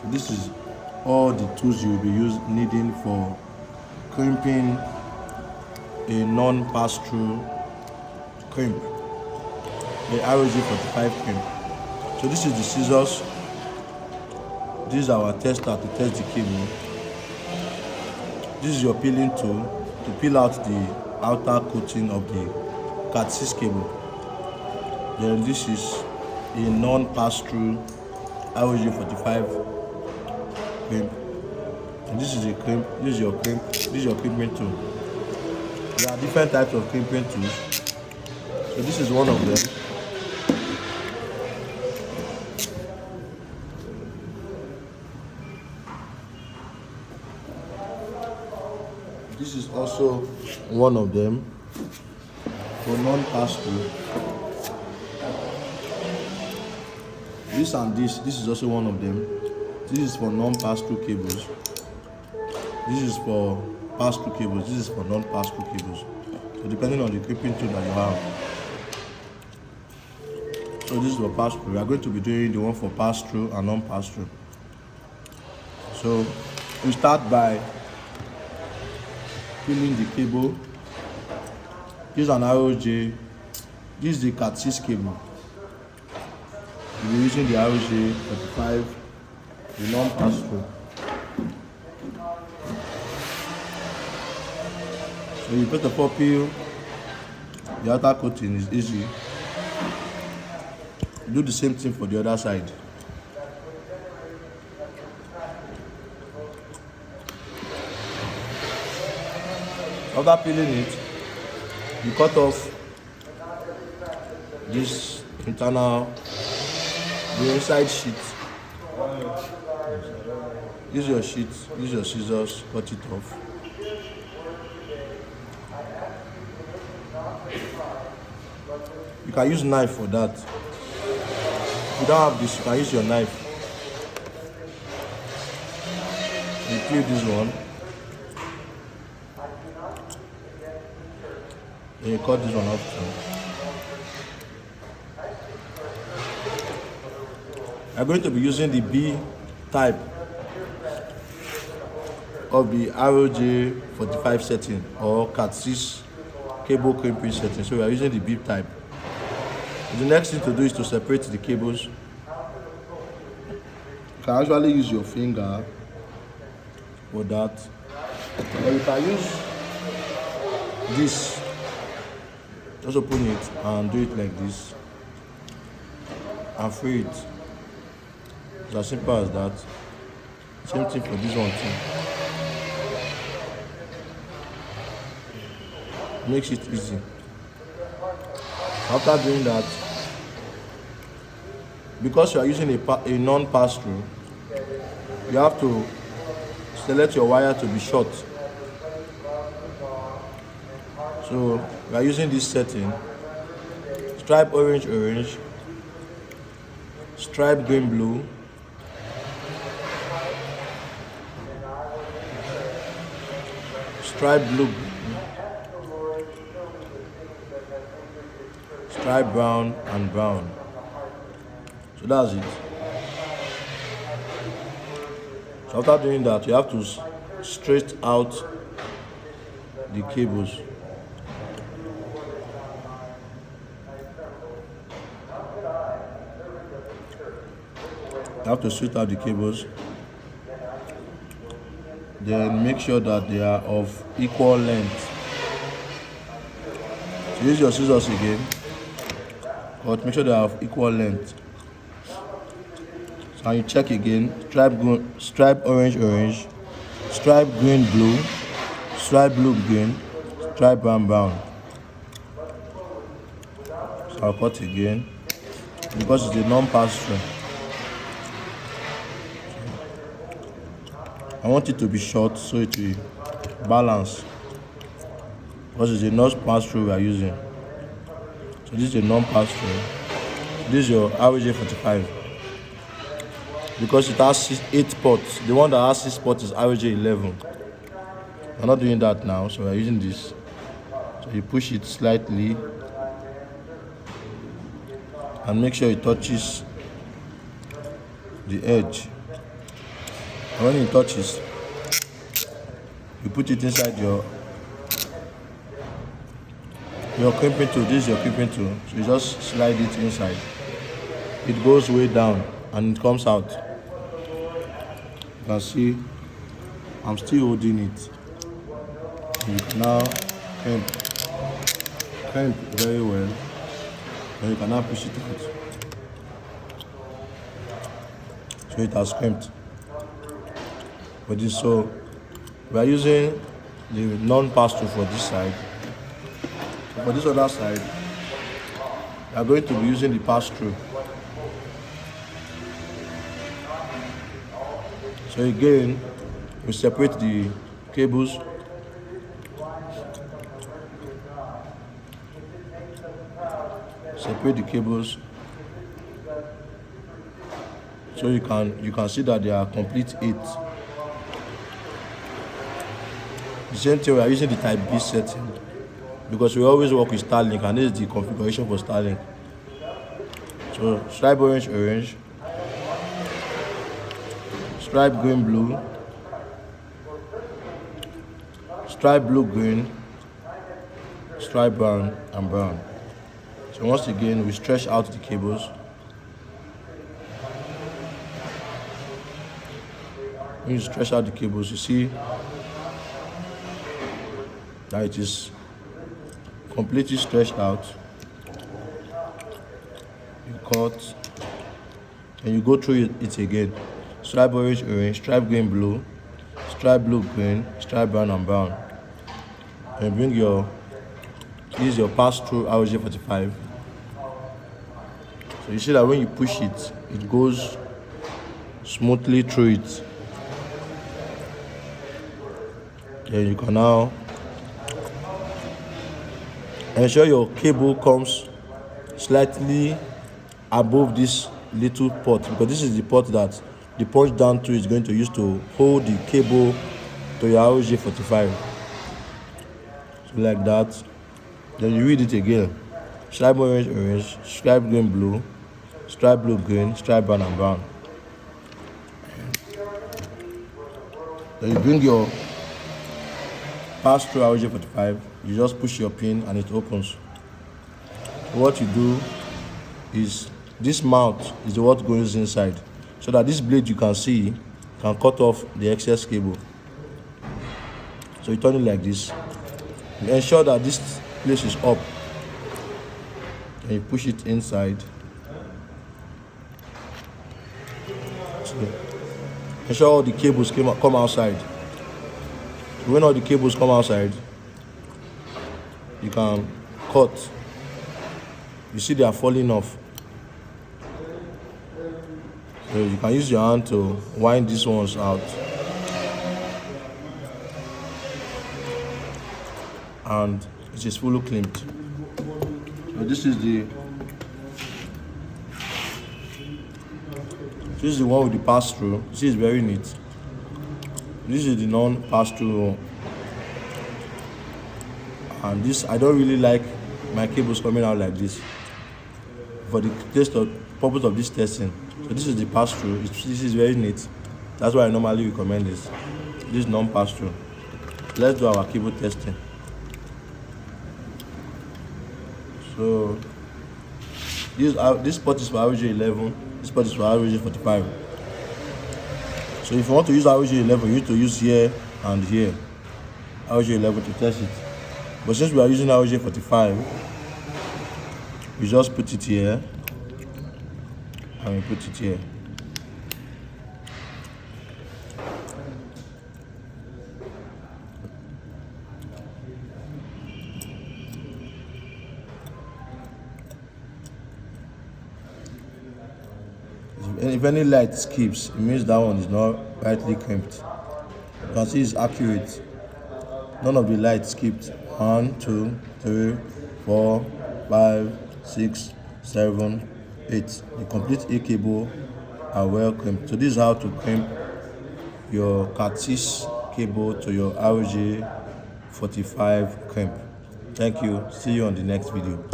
This is all the tools you will be needing for crimping a non-pass-through crimp, the ROG45 crimp. So this is the scissors. This is our tester to test the cable. This is your peeling tool to peel out the outer coating of the CAT6 cable. Then this is a non-pass-through ROG45 crimp. And this is a crimp. This is your crimp. This is your crimping tool. There are different types of crimping tools. So this is one of them. This is also one of them for non-pass-through. This and this is also one of them. This is for non-pass-through cables. This is for pass-through cables. This is for non-pass-through cables. So depending on the crimping tool that you have. So this is for pass-through. We are going to be doing the one for pass-through and non-pass-through. So we start by peeling the cable. This is an ROG. This is the CAT6 cable. We'll be using the ROG45, the non-pass-through. So you first of all peel the outer coating. Is easy. Do the same thing for the other side. After peeling it, you cut off this internal, the inside sheet. Use your sheet, use your scissors, cut it off. You can use knife for that. If you don't have this, you can use your knife. You peel this one. Then you cut this one off too. I'm going to be using the B type of the ROG45 setting or CAT6 cable crimping setting. So we are using the B type. The next thing to do is to separate the cables. You can actually use your finger for that, or you can use this. Just open it and do it like this and free it. It's as simple as that. Same thing for this one too. Makes it easy. After doing that, because you are using a non-pass-through, you have to select your wire to be short. So we are using this setting: stripe orange, stripe green, blue, stripe blue, stripe brown, and brown. So that's it. So after doing that, you have to straight out the cables. You have to straight out the cables. Then make sure that they are of equal length. So use your scissors again, but make sure they are of equal length. So you check again: stripe orange, stripe green, blue, stripe blue, green, stripe brown, brown. So I'll cut again because it's a non-pass-through. I want it to be short so it will balance, because it's a non-pass-through we are using. So this is a non-pass-through. This is your ROG45. Because it has 8 ports. The one that has 6 ports is ROG11. We're not doing that now, so we're using this. So you push it slightly and make sure it touches the edge. And when it touches, you put it inside your crimping tool. This is your crimping tool. So you just slide it inside. It goes way down and it comes out. You can see I'm still holding it. You can now crimp very well. And you can now push it out. So it has crimped. But this, so we are using the non-pass-through for this side. For this other side, we are going to be using the pass-through. So again, we separate the cables. Separate the cables so you can see that they are complete 8. The same thing, we are using the type B setting because we always work with Starlink, and this is the configuration for Starlink. So stripe orange, stripe green blue, stripe blue green, stripe brown and brown. So once again, we stretch out the cables. When you stretch out the cables, you see that it is completely stretched out. You cut and you go through it again. Stripe orange, stripe green blue, stripe blue green, stripe brown and brown. And bring your, this is your pass-through RJ45. So you see that when you push it, it goes smoothly through it. Then you can now ensure your cable comes slightly above this little port, because this is the port that the punch down through is going to use to hold the cable to your RJ45. So like that. Then you read it again. Stripe orange, stripe green blue, stripe blue green, stripe brown and brown. Then you bring your pass through RJ45, you just push your pin and it opens. What you do is, this mount is what goes inside, so that this blade you can see can cut off the excess cable. So you turn it like this. You ensure that this place is up. And you push it inside. So ensure all the cables come outside. So when all the cables come outside, you can cut. You see they are falling off. So you can use your hand to wind these ones out. And it is fully clamped. So this is the one with the pass-through. This is very neat. This is the non-pass-through. And this, I don't really like my cables coming out like this for the purpose of this testing. So this is the pass-through. This is very neat. That's why I normally recommend this. This non-pass-through. Let's do our cable testing. So this port is for RJ11, this port is for RJ45. So if you want to use RJ11, you need to use here and here, RJ11 to test it. But since we are using RJ45, we just put it here and we put it here. If any light skips, it means that one is not rightly crimped. You can see it's accurate. None of the lights skipped. 1, 2, 3, 4, 5, 6, 7, 8. The complete A cable are well crimped. So this is how to crimp your CAT6 cable to your RJ45 crimp. Thank you. See you on the next video.